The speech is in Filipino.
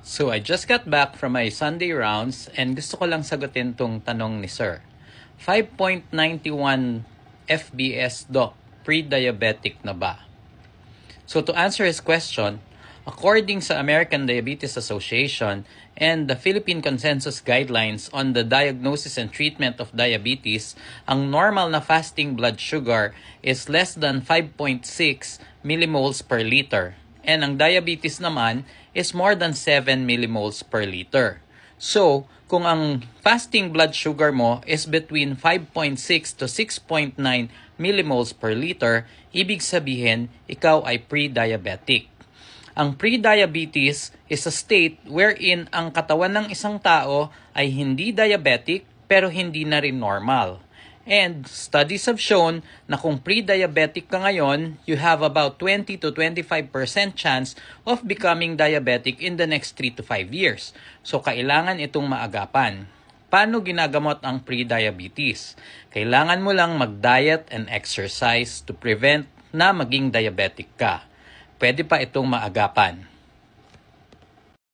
So I just got back from my Sunday rounds and gusto ko lang sagutin tong tanong ni Sir. 5.91 FBS Doc, pre-diabetic na ba? So to answer his question, according sa American Diabetes Association and the Philippine Consensus Guidelines on the Diagnosis and Treatment of Diabetes, ang normal na fasting blood sugar is less than 5.6 millimoles per liter. And ang diabetes naman is more than 7 millimoles per liter. So, kung ang fasting blood sugar mo is between 5.6 to 6.9 millimoles per liter, ibig sabihin, ikaw ay pre-diabetic. Ang pre-diabetes is a state wherein ang katawan ng isang tao ay hindi diabetic pero hindi na rin normal. And studies have shown na kung pre-diabetic ka ngayon, you have about 20 to 25% chance of becoming diabetic in the next 3 to 5 years. So kailangan itong maagapan. Paano ginagamot ang pre-diabetes? Kailangan mo lang mag-diet and exercise to prevent na maging diabetic ka. Pwede pa itong maagapan.